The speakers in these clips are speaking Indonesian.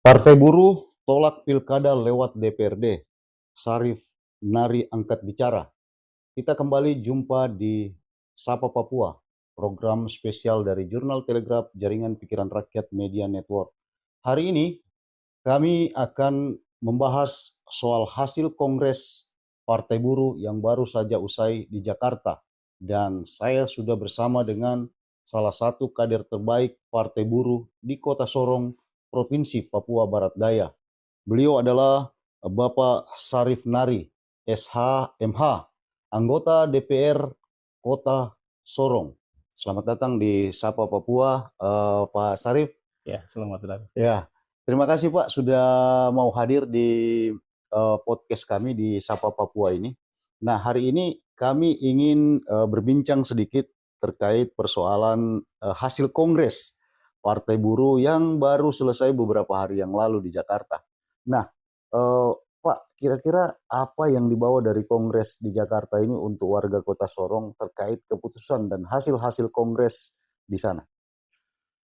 Partai Buruh tolak pilkada lewat DPRD. Sarif Nari angkat bicara. Kita kembali jumpa di Sapa Papua, program spesial dari Jurnal Telegraf Jaringan Pikiran Rakyat Media Network. Hari ini kami akan membahas soal hasil Kongres Partai Buruh yang baru saja usai di Jakarta. Dan saya sudah bersama dengan salah satu kader terbaik Partai Buruh di Kota Sorong, Provinsi Papua Barat Daya. Beliau adalah Bapak Sarif Nari, SH, MH, anggota DPR Kota Sorong. Selamat datang di Sapa Papua, Pak Sarif. Ya, selamat datang. Ya, terima kasih Pak sudah mau hadir di podcast kami di Sapa Papua ini. Nah, hari ini kami ingin berbincang sedikit terkait persoalan hasil Kongres Partai Buruh yang baru selesai beberapa hari yang lalu di Jakarta. Nah, Pak, kira-kira apa yang dibawa dari Kongres di Jakarta ini untuk warga Kota Sorong terkait keputusan dan hasil-hasil Kongres di sana?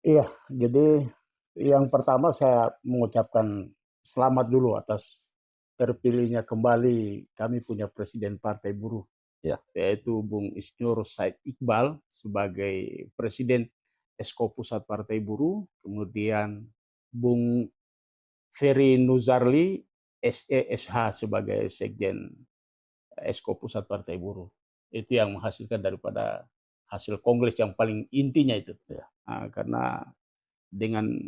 Iya, jadi yang pertama saya mengucapkan selamat dulu atas terpilihnya kembali kami punya Presiden Partai Buruh, Ya. yaitu Bung Isnur Said Iqbal sebagai Presiden Esko Pusat Partai Buruh, kemudian Bung Ferry Nuzarli SESH sebagai Sekjen Esko Pusat Partai Buruh. Itu yang menghasilkan daripada hasil Kongres yang paling intinya itu. Ya. Nah, karena dengan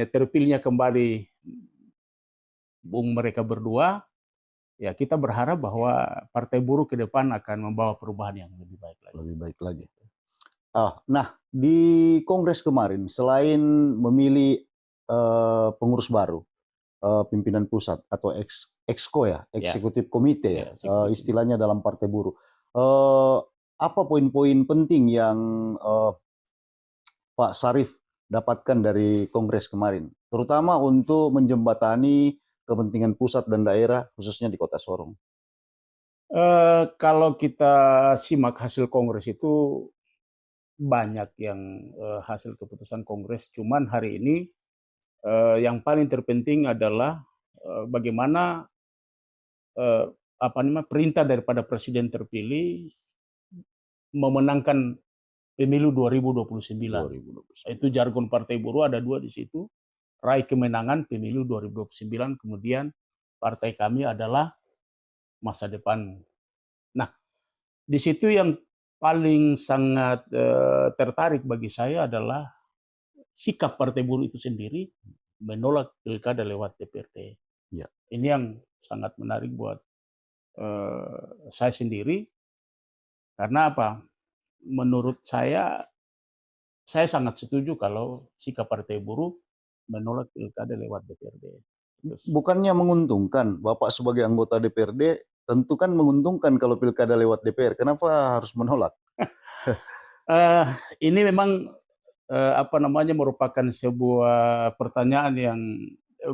terpilihnya kembali Bung mereka berdua, ya kita berharap bahwa Partai Buruh ke depan akan membawa perubahan yang lebih baik lagi. Lebih baik lagi. Nah, di Kongres kemarin selain memilih pengurus baru, pimpinan pusat atau exco ya, eksekutif komite ya, istilahnya dalam Partai Buruh. Apa poin-poin penting yang Pak Sarif dapatkan dari Kongres kemarin, terutama untuk menjembatani kepentingan pusat dan daerah, khususnya di Kota Sorong? Kalau kita simak hasil Kongres itu banyak yang hasil keputusan Kongres. Cuman hari ini yang paling terpenting adalah bagaimana perintah daripada Presiden terpilih memenangkan pemilu 2029. Itu jargon Partai Buruh ada dua di situ. Raih kemenangan pemilu 2029, kemudian partai kami adalah masa depan. Nah, di situ yang paling sangat tertarik bagi saya adalah sikap Partai Buruh itu sendiri menolak pilkada lewat DPRD. Ya. Ini yang sangat menarik buat saya sendiri. Karena apa? Menurut saya sangat setuju kalau sikap Partai Buruh menolak pilkada lewat DPRD. Bukannya menguntungkan, Bapak sebagai anggota DPRD tentu kan menguntungkan kalau pilkada lewat DPR. Kenapa harus menolak? Ini memang merupakan sebuah pertanyaan yang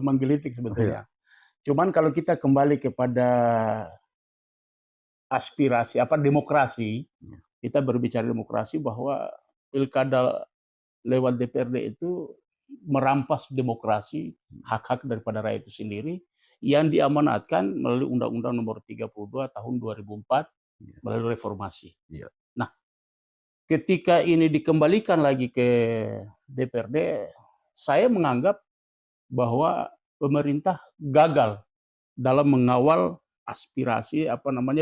menggelitik sebetulnya. Cuman kalau kita kembali kepada aspirasi demokrasi, kita berbicara demokrasi bahwa pilkada lewat DPRD itu merampas demokrasi, hak-hak daripada rakyat itu sendiri yang diamanatkan melalui Undang-Undang Nomor 32 Tahun 2004 melalui reformasi. Ya. Nah, ketika ini dikembalikan lagi ke DPRD, saya menganggap bahwa pemerintah gagal dalam mengawal aspirasi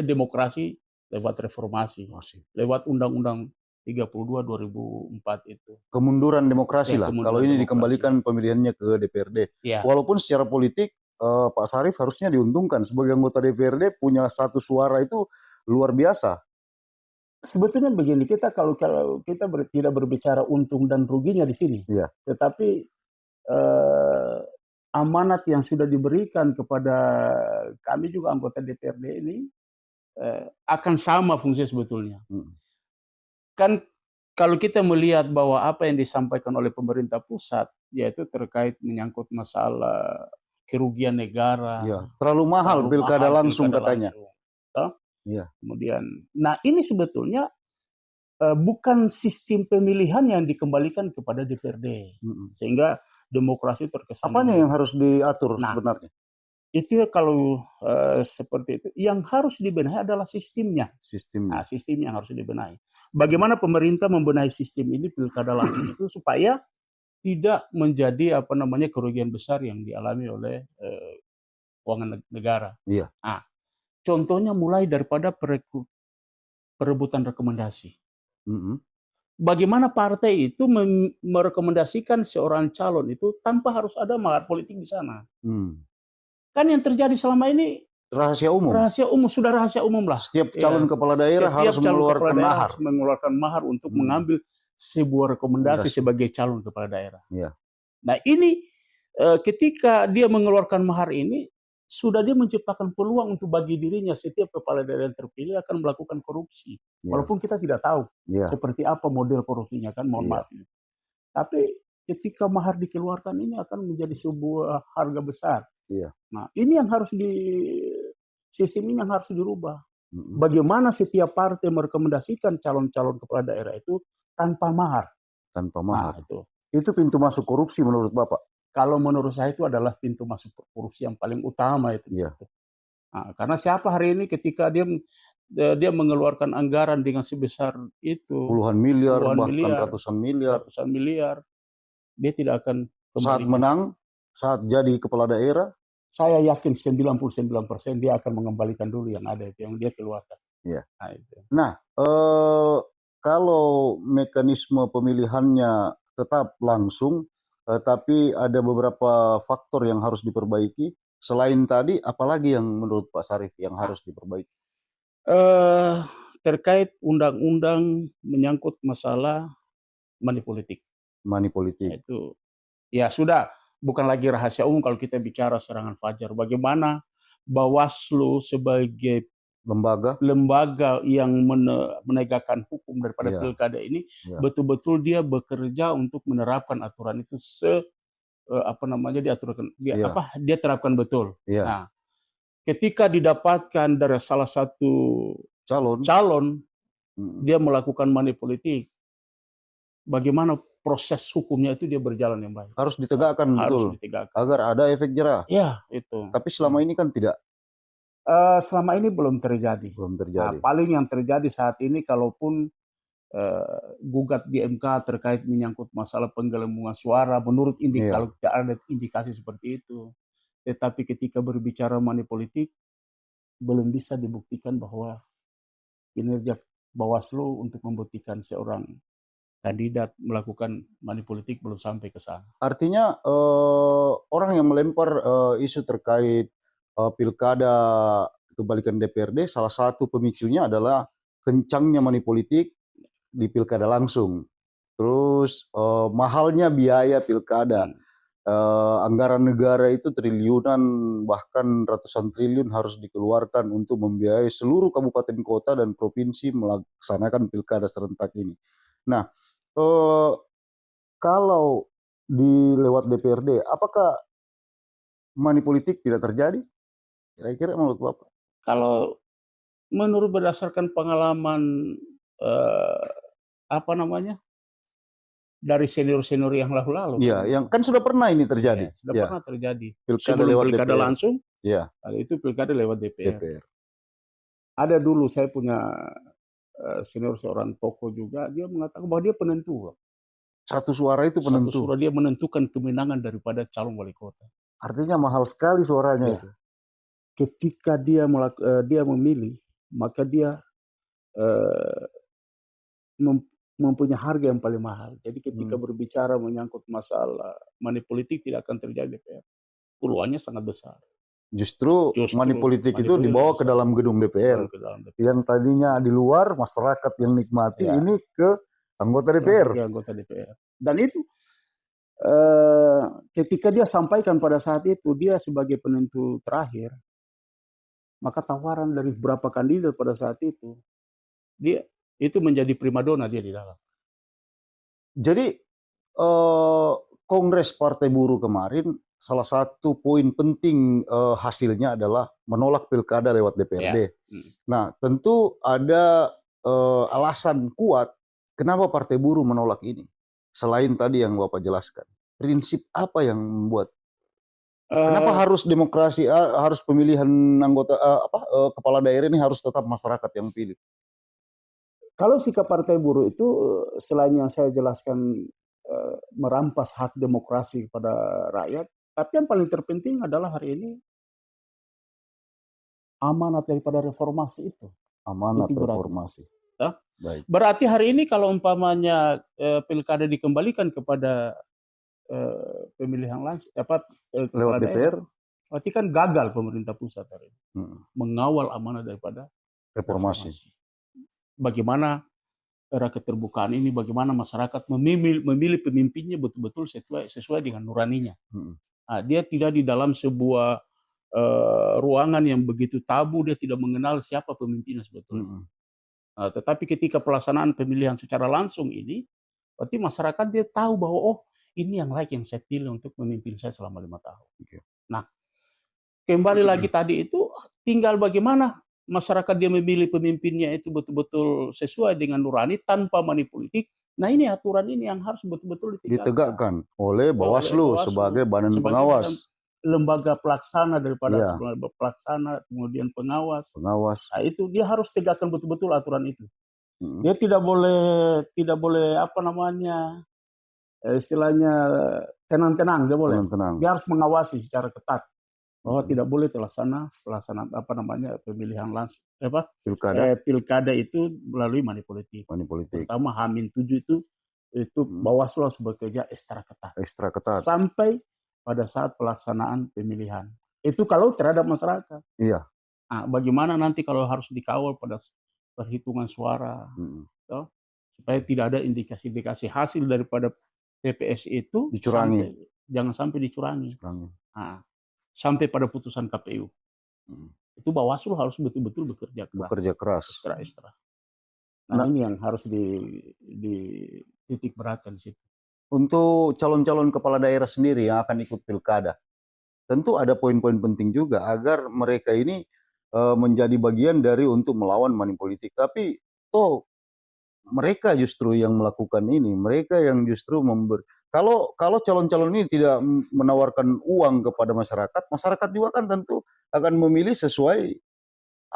demokrasi lewat reformasi, lewat Undang-Undang 32 2004 itu. Kemunduran demokrasi lah. Kalau ini dikembalikan pemilihannya ke DPRD. Ya. Walaupun secara politik Pak Sarif harusnya diuntungkan sebagai anggota DPRD punya satu suara itu luar biasa. Sebetulnya begini, kalau kita tidak berbicara untung dan ruginya di sini, Iya. tetapi amanat yang sudah diberikan kepada kami juga anggota DPRD ini akan sama fungsi sebetulnya. Kan kalau kita melihat bahwa apa yang disampaikan oleh pemerintah pusat, yaitu terkait menyangkut masalah kerugian negara. Iya, terlalu mahal pilkada langsung katanya. Iya. Kemudian, nah ini sebetulnya bukan sistem pemilihan yang dikembalikan kepada DPRD, sehingga demokrasi terkesan. Apanya yang harus diatur sebenarnya? Itu kalau seperti itu, yang harus dibenahi adalah sistemnya. Nah, sistem yang harus dibenahi. Bagaimana pemerintah membenahi sistem ini pilkada langsung itu supaya tidak menjadi kerugian besar yang dialami oleh keuangan negara. Iya. Nah, contohnya mulai daripada perebutan rekomendasi. Bagaimana partai itu merekomendasikan seorang calon itu tanpa harus ada mahar politik di sana. Kan yang terjadi selama ini rahasia umum. Sudah rahasia umum lah. Setiap calon kepala daerah harus mengeluarkan mahar untuk mengambil sebuah rekomendasi sebagai calon kepala daerah. Iya. Nah ini ketika dia mengeluarkan mahar ini, sudah dia menciptakan peluang untuk bagi dirinya setiap kepala daerah yang terpilih akan melakukan korupsi. Walaupun kita tidak tahu seperti apa model korupsinya, kan, mohon maaf. Tapi ketika mahar dikeluarkan ini akan menjadi sebuah harga besar. Nah ini yang harus sistem ini yang harus dirubah. Bagaimana setiap partai merekomendasikan calon-calon kepala daerah itu tanpa mahar. Tanpa mahar. Nah, itu pintu masuk korupsi menurut Bapak? Kalau menurut saya itu adalah pintu masuk korupsi yang paling utama itu. Nah, karena siapa hari ini ketika dia mengeluarkan anggaran dengan sebesar itu, puluhan miliar, bahkan ratusan miliar, dia tidak akan kembali. Saat menang, saat jadi kepala daerah, saya yakin 99% dia akan mengembalikan dulu yang ada itu, yang dia keluarkan. Nah, kalau mekanisme pemilihannya tetap langsung, tapi ada beberapa faktor yang harus diperbaiki. Selain tadi, apalagi yang menurut Pak Sarif yang harus diperbaiki? Terkait undang-undang menyangkut masalah money politik. Itu ya sudah bukan lagi rahasia umum kalau kita bicara serangan fajar. Bagaimana Bawaslu sebagai lembaga yang menegakkan hukum daripada pilkada ini betul-betul dia bekerja untuk menerapkan aturan itu dia terapkan betul. Nah, ketika didapatkan dari salah satu calon dia melakukan money politik, bagaimana proses hukumnya itu dia berjalan yang baik. Harus ditegakkan betul. Agar ada efek jerah. Ya, itu. Tapi selama ini kan tidak. Selama ini belum terjadi. Nah, paling yang terjadi saat ini kalaupun gugat di MK terkait menyangkut masalah penggelembungan suara, menurut kalau tidak ada indikasi seperti itu. Tetapi ketika berbicara money politik, belum bisa dibuktikan bahwa kinerja Bawaslu untuk membuktikan seorang kandidat melakukan money politik belum sampai ke sana. Artinya orang yang melempar isu terkait pilkada kebalikan DPRD, salah satu pemicunya adalah kencangnya money politik di pilkada langsung. Terus mahalnya biaya pilkada. Anggaran negara itu triliunan, bahkan ratusan triliun harus dikeluarkan untuk membiayai seluruh kabupaten kota dan provinsi melaksanakan pilkada serentak ini. Nah, kalau lewat DPRD, apakah money politik tidak terjadi? Kira-kira menurut Bapak? Kalau menurut berdasarkan pengalaman dari senior-senior yang lalu-lalu. Iya, yang kan sudah pernah ini terjadi. Sudah pernah terjadi. Pilkada lewat pilkada DPR. langsung. Iya. Itu pilkada lewat DPR. Ada dulu saya punya senior seorang tokoh juga, dia mengatakan bahwa dia penentu. Satu suara itu penentu. Satu suara dia menentukan kemenangan daripada calon wali kota. Artinya mahal sekali suaranya itu. Ketika dia memilih, maka dia mempunyai harga yang paling mahal. Jadi ketika berbicara menyangkut masalah money politik tidak akan terjadi DPR. Peluangnya sangat besar. Justru money politik itu dibawa ke dalam gedung DPR. Yang tadinya di luar, masyarakat yang nikmati, ini ke anggota DPR. Anggota DPR. Dan itu ketika dia sampaikan pada saat itu, dia sebagai penentu terakhir, maka tawaran dari beberapa kandidat pada saat itu, dia itu menjadi primadona dia di dalam. Jadi Kongres Partai Buruh kemarin, salah satu poin penting hasilnya adalah menolak pilkada lewat DPRD. Nah, tentu ada alasan kuat kenapa Partai Buruh menolak ini. Selain tadi yang Bapak jelaskan, prinsip apa yang membuat kenapa harus demokrasi, harus pemilihan anggota kepala daerah ini harus tetap masyarakat yang pilih? Kalau sikap Partai Buruh itu selain yang saya jelaskan merampas hak demokrasi kepada rakyat, tapi yang paling terpenting adalah hari ini amanat daripada reformasi itu. Amanat reformasi. Baik. Berarti hari ini kalau umpamanya pilkada dikembalikan kepada pemilihan langsung lewat DPR, berarti kan gagal pemerintah pusat hari ini mengawal amanat daripada reformasi. Bagaimana era keterbukaan ini, bagaimana masyarakat memilih pemimpinnya betul-betul sesuai dengan nuraninya. Nah, dia tidak di dalam sebuah ruangan yang begitu tabu, dia tidak mengenal siapa pemimpinnya sebetulnya. Nah, tetapi ketika pelaksanaan pemilihan secara langsung ini, berarti masyarakat dia tahu bahwa oh ini yang layak yang saya pilih untuk memimpin saya selama 5 tahun. Nah, kembali lagi tadi itu tinggal bagaimana masyarakat dia memilih pemimpinnya itu betul-betul sesuai dengan nurani tanpa money politik. Nah, ini aturan ini yang harus betul-betul ditegakkan oleh Bawaslu sebagai badan pengawas. Lembaga pelaksana daripada pelaksana, kemudian pengawas. Nah, itu dia harus tegakkan betul-betul aturan itu. Dia tidak boleh istilahnya tenang-tenang, dia boleh. Dia harus mengawasi secara ketat bahwa tidak boleh pelaksanaan pemilihan langsung pilkada itu melalui money politik. Pertama H-7 itu Bawaslu harus bekerja ekstra ketat. Sampai pada saat pelaksanaan pemilihan. Itu kalau terhadap masyarakat. Iya. Nah, bagaimana nanti kalau harus dikawal pada perhitungan suara, supaya tidak ada indikasi-indikasi hasil daripada TPS itu dicurangi. Jangan sampai dicurangi. Nah, sampai pada putusan KPU. Itu Bawaslu harus betul-betul bekerja keras. Ekstra. Nah, ini yang harus dititik beratkan di situ. Untuk calon-calon kepala daerah sendiri yang akan ikut pilkada, tentu ada poin-poin penting juga agar mereka ini menjadi bagian dari untuk melawan money politik. Tapi mereka justru yang melakukan ini, mereka yang justru memberi. Kalau calon-calon ini tidak menawarkan uang kepada masyarakat, masyarakat juga kan tentu akan memilih sesuai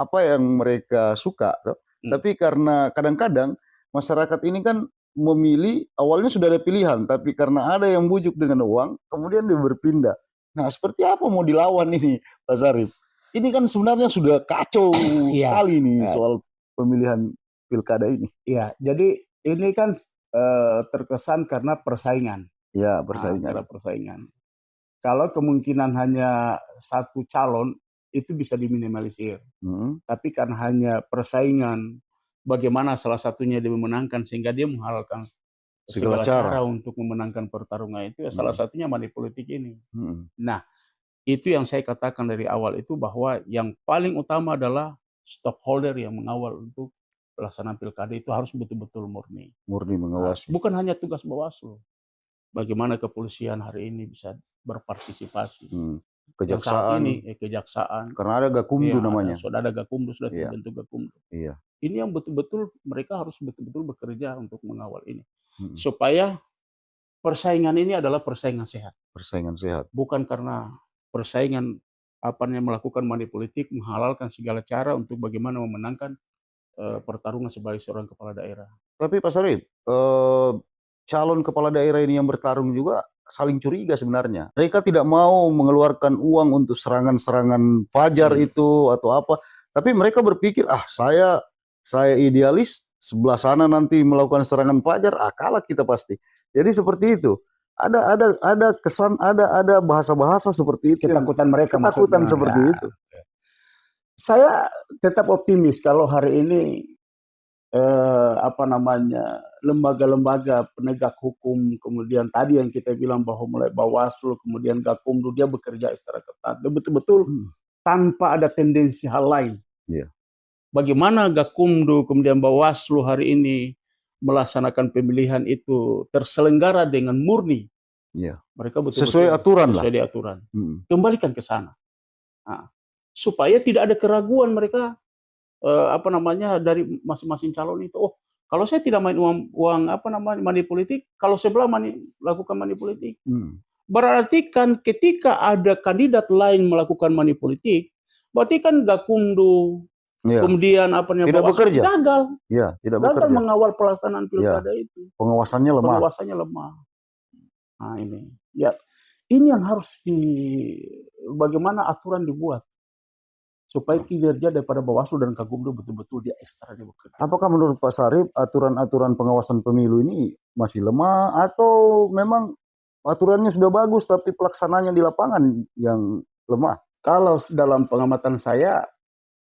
apa yang mereka suka. Tapi karena kadang-kadang masyarakat ini kan memilih, awalnya sudah ada pilihan, tapi karena ada yang bujuk dengan uang, kemudian dia berpindah. Nah, seperti apa mau dilawan ini, Pak Sarif? Ini kan sebenarnya sudah kacau sekali nih soal pemilihan pilkada ini. Iya, jadi ini kan terkesan karena persaingan. Iya, persaingan. Karena persaingan. Kalau kemungkinan hanya satu calon, itu bisa diminimalisir. Tapi kan hanya persaingan, bagaimana salah satunya dia memenangkan sehingga dia menghalalkan segala cara untuk memenangkan pertarungan itu, salah satunya money politik ini. Nah, itu yang saya katakan dari awal itu bahwa yang paling utama adalah stakeholder yang mengawal untuk pelaksanaan pilkada itu harus betul-betul murni mengawasi. Bukan hanya tugas Bawaslu. Bagaimana kepolisian hari ini bisa berpartisipasi. Kejaksaan. Karena ada Gakumdu namanya. Sudah ada Gakumdu, sudah terbentuk Gakumdu. Iya. Ini yang betul-betul mereka harus betul-betul bekerja untuk mengawal ini. Supaya persaingan ini adalah persaingan sehat. Persaingan sehat. Bukan karena persaingan melakukan money politik, menghalalkan segala cara untuk bagaimana memenangkan pertarungan sebagai seorang kepala daerah. Tapi Pak Sarif, calon kepala daerah ini yang bertarung juga saling curiga sebenarnya. Mereka tidak mau mengeluarkan uang untuk serangan-serangan fajar itu atau apa. Tapi mereka berpikir, saya idealis, sebelah sana nanti melakukan serangan fajar, kalah kita pasti. Jadi seperti itu. ada kesan, ada bahasa-bahasa seperti itu, Ketakutan mereka ketakutan maksudnya. seperti Ya. itu. Saya tetap optimis kalau hari ini lembaga-lembaga penegak hukum, kemudian tadi yang kita bilang bahwa mulai Bawaslu, kemudian Gakumdu, dia bekerja secara ketat. Dia betul-betul tanpa ada tendensi hal lain. Iya. Bagaimana Gakumdu, kemudian Bawaslu hari ini melaksanakan pemilihan itu terselenggara dengan murni. Iya. Mereka betul-betul Sesuai aturan sesuai lah. di aturan. Kembalikan ke sana. Nah, supaya tidak ada keraguan mereka dari masing-masing calon itu. Oh, kalau saya tidak main uang money politik, kalau sebelah lakukan money politik. Berarti kan ketika ada kandidat lain melakukan money politik, berarti kan Gakumdu, kemudian tidak bekerja. Gagal. Ya, tidak gagal bekerja. Mengawal pelaksanaan pilkada itu. Pengawasannya lemah. Nah ini, ya ini yang harus bagaimana aturan dibuat supaya kinerja daripada Bawaslu dan Gakumdu betul-betul dia ekstra bekerja. Apakah menurut Pak Sarip aturan-aturan pengawasan pemilu ini masih lemah atau memang aturannya sudah bagus tapi pelaksananya di lapangan yang lemah? Kalau dalam pengamatan saya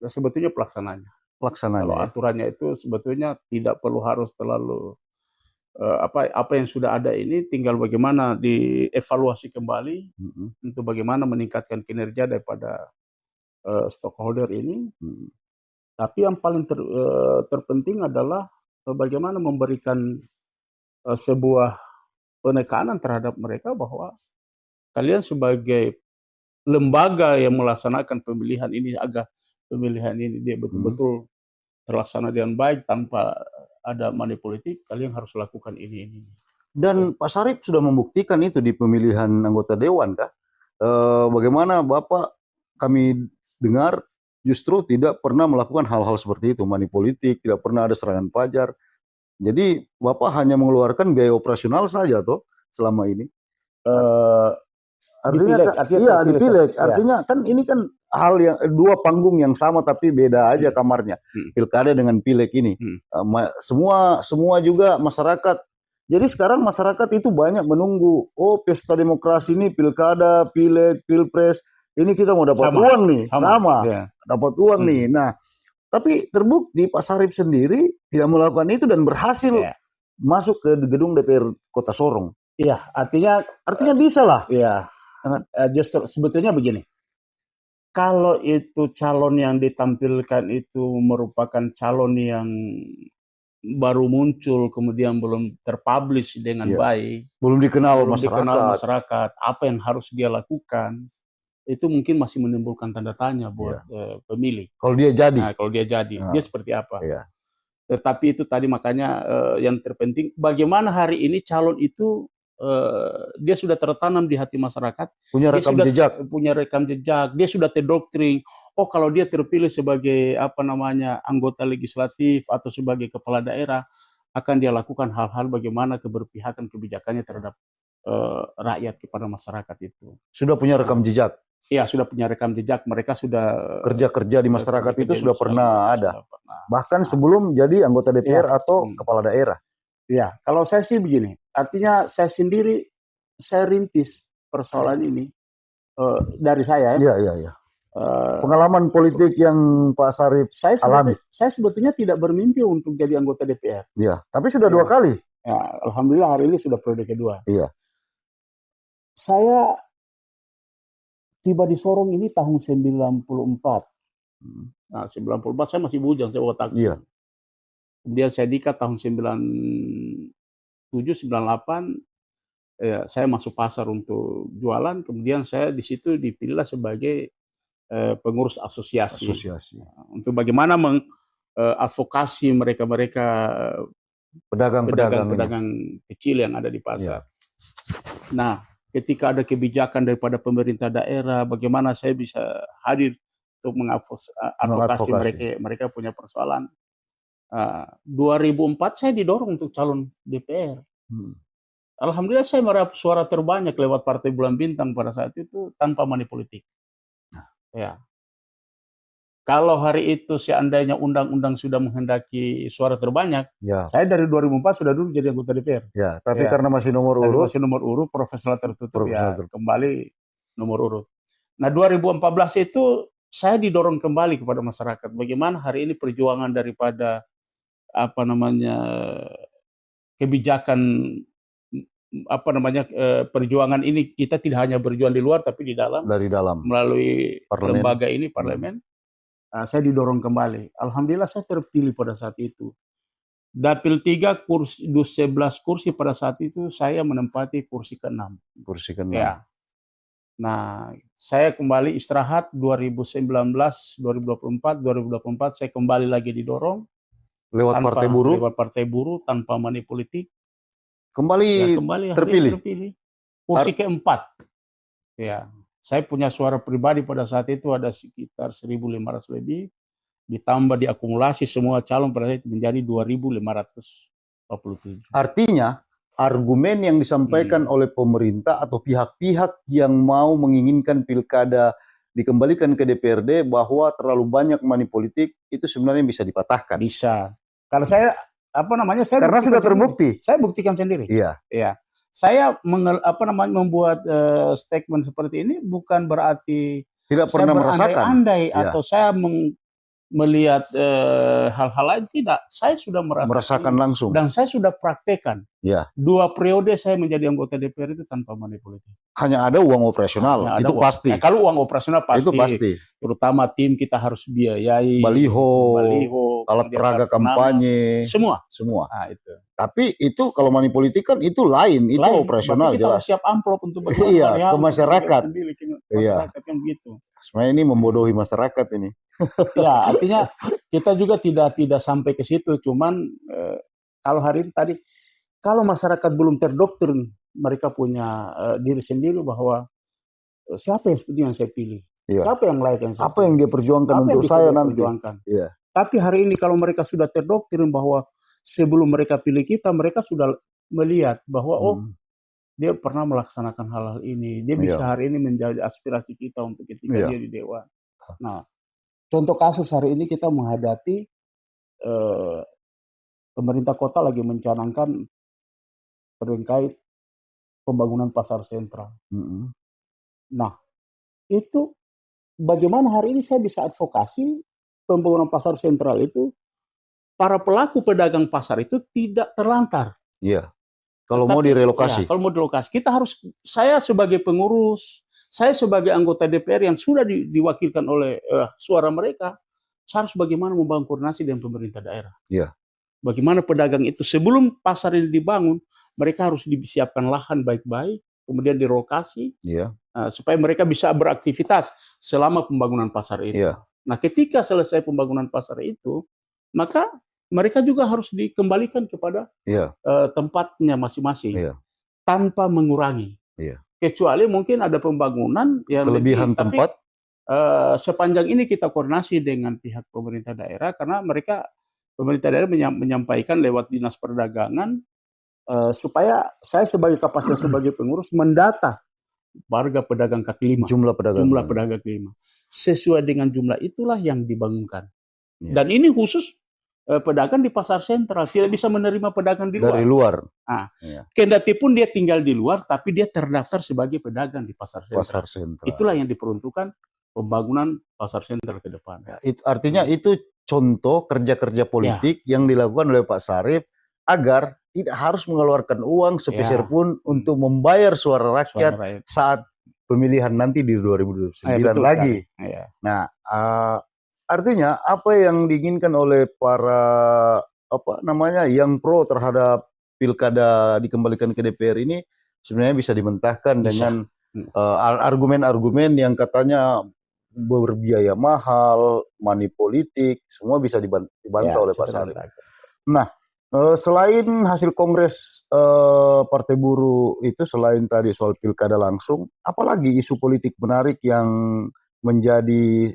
sebetulnya pelaksananya. Kalau aturannya itu sebetulnya tidak perlu harus terlalu apa yang sudah ada ini tinggal bagaimana dievaluasi kembali untuk bagaimana meningkatkan kinerja daripada stockholder ini. Tapi yang paling terpenting adalah bagaimana memberikan sebuah penekanan terhadap mereka bahwa kalian sebagai lembaga yang melaksanakan pemilihan ini agar pemilihan ini dia betul-betul terlaksana dengan baik tanpa ada money politik, kalian harus lakukan ini. Dan Pak Sarip sudah membuktikan itu di pemilihan anggota dewan, kah? Bagaimana Bapak kami dengar justru tidak pernah melakukan hal-hal seperti itu, money politik, tidak pernah ada serangan fajar. Jadi Bapak hanya mengeluarkan biaya operasional saja toh selama ini. Artinya dipilih. Artinya kan ini kan hal yang dua panggung yang sama tapi beda aja kamarnya. Pilkada dengan pileg ini. Semua juga masyarakat. Jadi sekarang masyarakat itu banyak menunggu, oh pesta demokrasi ini pilkada, pileg, pilpres, ini kita mau dapat uang nih, dapat uang nih. Nah, tapi terbukti Pak Sarip sendiri tidak melakukan itu dan berhasil masuk ke gedung DPR Kota Sorong. Iya, artinya bisa lah. Iya. Justru sebetulnya begini, kalau itu calon yang ditampilkan itu merupakan calon yang baru muncul kemudian belum terpublish dengan baik, belum dikenal masyarakat, apa yang harus dia lakukan, itu mungkin masih menimbulkan tanda tanya buat pemilih. Kalau dia jadi, dia seperti apa? Tetapi itu tadi makanya yang terpenting bagaimana hari ini calon itu dia sudah tertanam di hati masyarakat, punya rekam jejak, dia sudah terdoktrin. Oh, kalau dia terpilih sebagai anggota legislatif atau sebagai kepala daerah, akan dia lakukan hal-hal bagaimana keberpihakan kebijakannya terhadap rakyat kepada masyarakat itu. Sudah punya rekam jejak. Iya, sudah punya rekam jejak. Mereka sudah kerja di masyarakat itu sudah pernah ada. Bahkan sebelum jadi anggota DPR atau kepala daerah. Ya, kalau saya sih begini, artinya saya sendiri, saya rintis persoalan ini dari saya. Iya. Pengalaman politik yang Pak Sarip alami. Saya sebetulnya tidak bermimpi untuk jadi anggota DPR. Iya, tapi sudah 2 kali. Ya, alhamdulillah hari ini sudah periode kedua. Iya. Saya tiba di Sorong ini tahun 94. Nah, 94 saya masih bujang, saya otak. Iya. Kemudian saya nikah tahun 97, 98, saya masuk pasar untuk jualan, kemudian saya di situ dipilih sebagai pengurus asosiasi. Untuk bagaimana mengadvokasi mereka-mereka pedagang kecil yang ada di pasar. Nah, ketika ada kebijakan daripada pemerintah daerah, bagaimana saya bisa hadir untuk mengadvokasi mereka punya persoalan. 2004 saya didorong untuk calon DPR. Alhamdulillah saya meraup suara terbanyak lewat Partai Bulan Bintang pada saat itu tanpa money politik. Ya. Kalau hari itu seandainya undang-undang sudah menghendaki suara terbanyak, Ya, saya dari 2004 sudah dulu jadi anggota DPR. ya. Tapi Ya. karena masih nomor Tapi urut, masih nomor urut, proporsional tertutup, proporsional ya kembali nomor urut. Nah 2014 itu saya didorong kembali kepada masyarakat. Bagaimana hari ini perjuangan daripada apa namanya kebijakan perjuangan ini, kita tidak hanya berjuang di luar tapi di dalam dari dalam melalui parlemen. lembaga ini, parlemen. Saya didorong kembali. Alhamdulillah saya terpilih pada saat itu. Dapil 3 kursi 11 kursi pada saat itu saya menempati kursi ke-6. Kursi ke-6. Ya. Nah, saya kembali istirahat 2019, 2024 saya kembali lagi didorong Lewat Partai Buruh. Lewat Partai Buruh tanpa money politik. Kembali, Ya, kembali terpilih. Kursi keempat. Ya, saya punya suara pribadi pada saat itu ada sekitar 1.500 lebih, ditambah diakumulasi semua calon pada saat itu menjadi 2.547. Artinya argumen yang disampaikan oleh pemerintah atau pihak-pihak yang mau menginginkan pilkada dikembalikan ke DPRD bahwa terlalu banyak money politik itu sebenarnya bisa dipatahkan. Bisa. Kalau saya saya karena sudah terbukti. Saya buktikan sendiri. Iya. Iya. Saya membuat statement seperti ini bukan berarti tidak pernah merasakan andai atau saya melihat hal-hal lain, tidak. Saya sudah merasakan langsung dan saya sudah praktekkan. Ya. 2 periode saya menjadi anggota DPR itu tanpa money politik. Hanya ada uang operasional, itu pasti. Kalau uang operasional pasti. Itu pasti. Terutama tim kita harus biayai. Baliho, alat peraga kampanye, semua. Nah, itu. Tapi itu kalau money politik kan itu lain, itu operasional kita jelas. Kita siap amplop untuk iya, ke masyarakat. Masyarakat yang gitu. Sebenarnya ini membodohi masyarakat ini. Ya, artinya kita juga tidak sampai ke situ. Cuman kalau hari ini tadi, kalau masyarakat belum terdoktrin, mereka punya diri sendiri bahwa siapa yang seperti yang saya pilih, siapa yang layak yang saya apa pilih. Yang dia perjuangkan untuk saya nanti. Iya. Tapi hari ini kalau mereka sudah terdoktrin bahwa sebelum mereka pilih kita, mereka sudah melihat bahwa dia pernah melaksanakan hal-hal ini, dia bisa hari ini menjadi aspirasi kita untuk ketika dia di Dewan. Nah, contoh kasus hari ini kita menghadapi pemerintah kota lagi mencanangkan terkait pembangunan pasar sentral. Nah, itu bagaimana hari ini saya bisa advokasi pembangunan pasar sentral itu, para pelaku pedagang pasar itu tidak terlantar. Iya. Kalau mau direlokasi. Kalau mau direlokasi, saya sebagai pengurus, saya sebagai anggota DPR yang sudah diwakilkan oleh suara mereka, saya harus bagaimana membangun koordinasi dengan pemerintah daerah. Iya. Bagaimana pedagang itu sebelum pasar ini dibangun, mereka harus disiapkan lahan baik-baik, kemudian direlokasi, supaya mereka bisa beraktivitas selama pembangunan pasar itu. Iya. Nah, ketika selesai pembangunan pasar itu, maka mereka juga harus dikembalikan kepada tempatnya masing-masing, tanpa mengurangi. Kecuali mungkin ada pembangunan yang kelebihan tempat. Sepanjang ini kita koordinasi dengan pihak pemerintah daerah, karena pemerintah daerah menyampaikan lewat dinas perdagangan supaya saya sebagai kapasitas sebagai pengurus mendata warga pedagang kaki lima, jumlah pedagang kaki lima. Sesuai dengan jumlah itulah yang dibangunkan. Dan ini khusus pedagang di pasar sentral, tidak bisa menerima pedagang di luar. Dari luar. Kendati pun dia tinggal di luar, tapi dia terdaftar sebagai pedagang di pasar sentral. Itulah yang diperuntukkan pembangunan pasar sentral ke depan. Artinya itu contoh kerja-kerja politik yang dilakukan oleh Pak Sarif agar tidak harus mengeluarkan uang sepeser pun untuk membayar suara rakyat saat pemilihan nanti di 2029 lagi. Nah, artinya apa yang diinginkan oleh para yang pro terhadap pilkada dikembalikan ke DPR ini sebenarnya bisa dimentahkan dengan argumen-argumen yang katanya berbiaya mahal, money politik, semua bisa dibantah oleh Pak Sarif. Nah, selain hasil kongres Partai Buruh itu, selain tadi soal pilkada langsung, apalagi isu politik menarik yang menjadi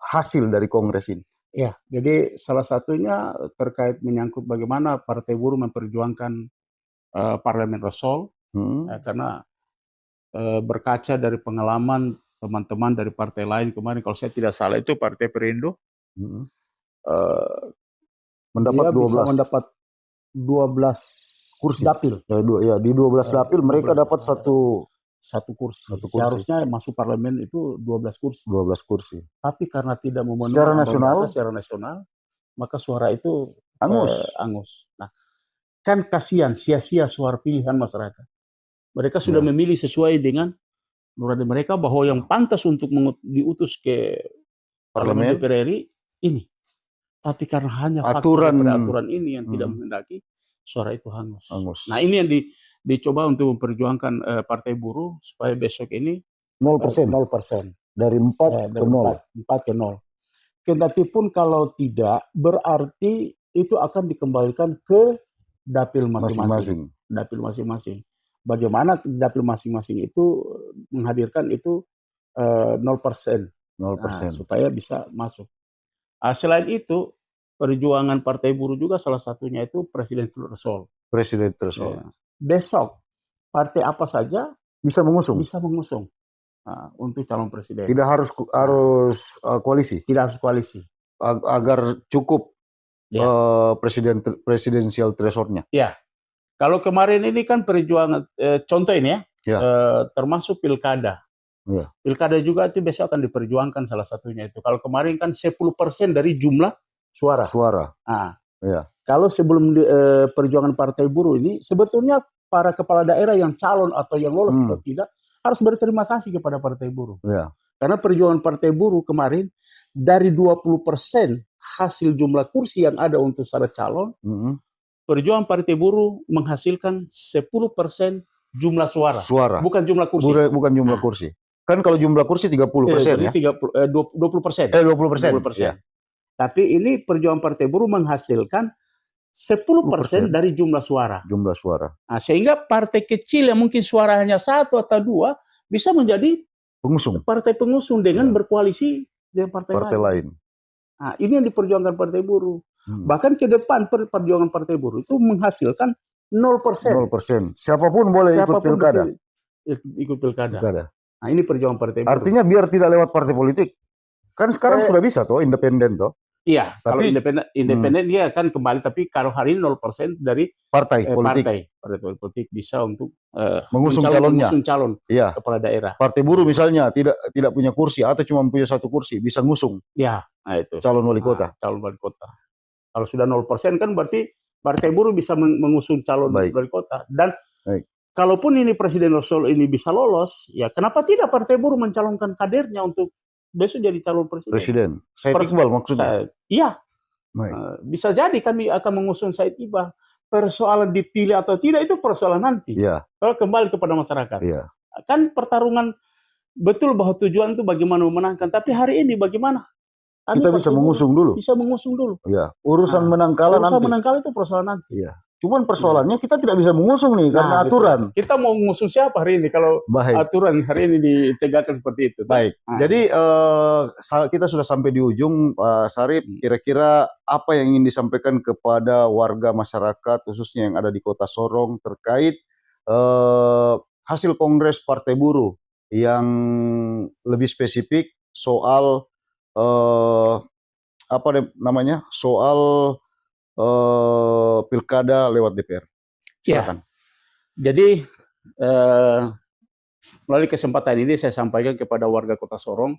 hasil dari kongres ini? Ya, jadi salah satunya terkait menyangkut bagaimana Partai Buruh memperjuangkan parlemen Resol, karena berkaca dari pengalaman teman-teman dari partai lain kemarin, kalau saya tidak salah itu Partai Perindo, eh, Mendapat dia bisa 12 mendapat 12 kursi. dapil. Ya, di 12 dapil mereka 12 dapat satu kursi. kursi. Seharusnya masuk parlemen itu 12 kursi. 12 kursi. Tapi karena tidak memenuhi Secara ambang nasional, batas secara nasional, maka suara itu angus. angus. Nah, kan kasihan sia-sia suara pilihan masyarakat. Mereka sudah Ya. memilih sesuai dengan nurani mereka bahwa yang pantas untuk diutus ke parlemen DPR RI ini. Tapi karena hanya faktor daripada aturan ini yang tidak menghendaki, suara itu hangus. Nah, ini yang dicoba untuk memperjuangkan Partai Buruh supaya besok ini 0%. 0%. Dari 4 ke 0. 4 ke 0. Kendati pun kalau tidak, berarti itu akan dikembalikan ke dapil masing-masing. Dapil masing-masing. Bagaimana dapil masing-masing itu menghadirkan itu 0%. 0%. Nah, supaya bisa masuk. Selain itu, perjuangan Partai Buruh juga salah satunya itu Presidential Threshold. Ya. Besok, partai apa saja bisa mengusung untuk calon presiden. Tidak harus koalisi. Tidak harus koalisi. Agar cukup presidensial threshold-nya. Ya. Kalau kemarin ini kan perjuangan, contoh ini ya. Termasuk pilkada. Ya. Pilkada juga itu besok akan diperjuangkan salah satunya itu. Kalau kemarin kan 10% dari jumlah suara. Nah, ya. Kalau sebelum perjuangan Partai Buruh ini, sebetulnya para kepala daerah yang calon atau yang lolos atau tidak, harus berterima kasih kepada Partai Buruh. Ya. Karena perjuangan Partai Buruh kemarin, dari 20% hasil jumlah kursi yang ada untuk syarat calon, perjuangan Partai Buruh menghasilkan 10% jumlah suara. Bukan jumlah kursi. Bukan jumlah kursi. Kan kalau jumlah kursi 30% ya? 20%. 20%. Ya. Tapi ini perjuangan Partai Buruh menghasilkan 10% dari jumlah suara. Nah, sehingga partai kecil yang mungkin suara hanya 1 atau 2 bisa menjadi partai pengusung dengan berkoalisi dengan partai lain. Nah, ini yang diperjuangkan Partai Buruh. Bahkan ke depan perjuangan Partai Buruh itu menghasilkan 0%. Siapapun boleh ikut pilkada. Ikut pilkada. Nah, ini perjuangan Partai Buruh. Artinya biar tidak lewat partai politik. Kan sekarang sudah bisa toh independen toh. Iya, tapi, kalau independen dia akan kembali, tapi kalau hari ini 0% dari partai politik bisa untuk mengusung calon kepala daerah. Partai Buruh misalnya tidak punya kursi atau cuma punya 1 kursi, bisa ngusung. Ya, nah itu. Calon wali kota. Kalau sudah 0% kan berarti Partai Buruh bisa mengusung calon wali kota. Dan kalaupun ini Presiden Rasul ini bisa lolos, ya kenapa tidak Partai Buruh mencalonkan kadernya untuk besok jadi calon presiden. Said Iqbal maksudnya? Iya. Bisa jadi kami akan mengusung Said Iqbal. Persoalan dipilih atau tidak itu persoalan nanti. Ya. Kalau kembali kepada masyarakat. Ya. Kan pertarungan betul bahwa tujuan itu bagaimana memenangkan. Tapi hari ini bagaimana? Kita bisa mengusung dulu. Bisa mengusung dulu. Ya. Urusan menang kalah nanti. Urusan menang kalah itu persoalan nanti. Ya. Cuman persoalannya kita tidak bisa mengusung nih karena aturan. Kita mau mengusung siapa hari ini kalau aturan hari ini ditegakkan seperti itu. Baik. Jadi kita sudah sampai di ujung, Pak Sarip. Kira-kira apa yang ingin disampaikan kepada warga masyarakat khususnya yang ada di Kota Sorong terkait hasil Kongres Partai Buruh yang lebih spesifik soal soal pilkada lewat DPR. Silakan. Ya. Jadi melalui kesempatan ini saya sampaikan kepada warga Kota Sorong,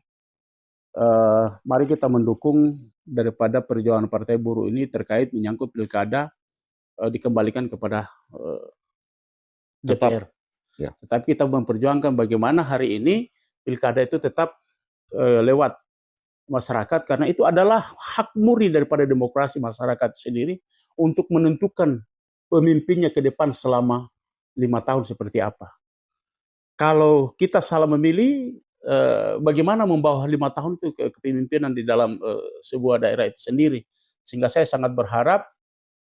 mari kita mendukung daripada perjuangan Partai Buruh ini terkait menyangkut pilkada dikembalikan kepada DPR. Ya. Tetapi kita memperjuangkan bagaimana hari ini pilkada itu tetap lewat masyarakat, karena itu adalah hak murni daripada demokrasi masyarakat sendiri untuk menentukan pemimpinnya ke depan selama 5 tahun seperti apa. Kalau kita salah memilih, bagaimana membawa 5 tahun itu ke kepemimpinan di dalam sebuah daerah itu sendiri. Sehingga saya sangat berharap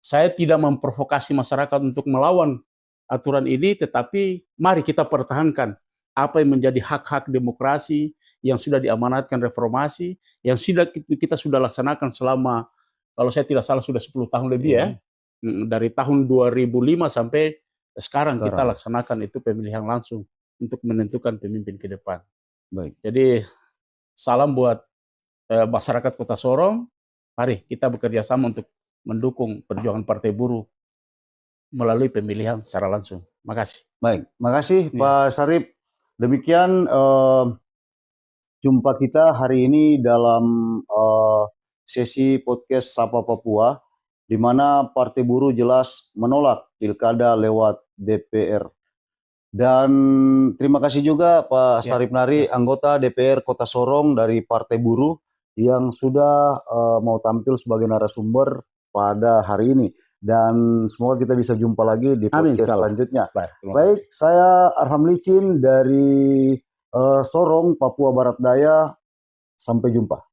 saya tidak memprovokasi masyarakat untuk melawan aturan ini, tetapi mari kita pertahankan apa yang menjadi hak-hak demokrasi yang sudah diamanatkan reformasi, yang kita sudah laksanakan selama, kalau saya tidak salah sudah 10 tahun lebih ya. Dari tahun 2005 sampai sekarang kita laksanakan itu pemilihan langsung untuk menentukan pemimpin ke depan. Baik. Jadi salam buat masyarakat Kota Sorong. Mari kita bekerja sama untuk mendukung perjuangan Partai Buruh melalui pemilihan secara langsung. Makasih. Baik, makasih Iya. Pak Sarip. Demikian jumpa kita hari ini dalam sesi podcast Sapa Papua, di mana Partai Buruh jelas menolak pilkada lewat DPR. Dan terima kasih juga Pak Sarip Nari, anggota DPR Kota Sorong dari Partai Buruh yang sudah mau tampil sebagai narasumber pada hari ini. Dan semoga kita bisa jumpa lagi di podcast selanjutnya. Baik, saya Arham Licin dari Sorong, Papua Barat Daya. Sampai jumpa.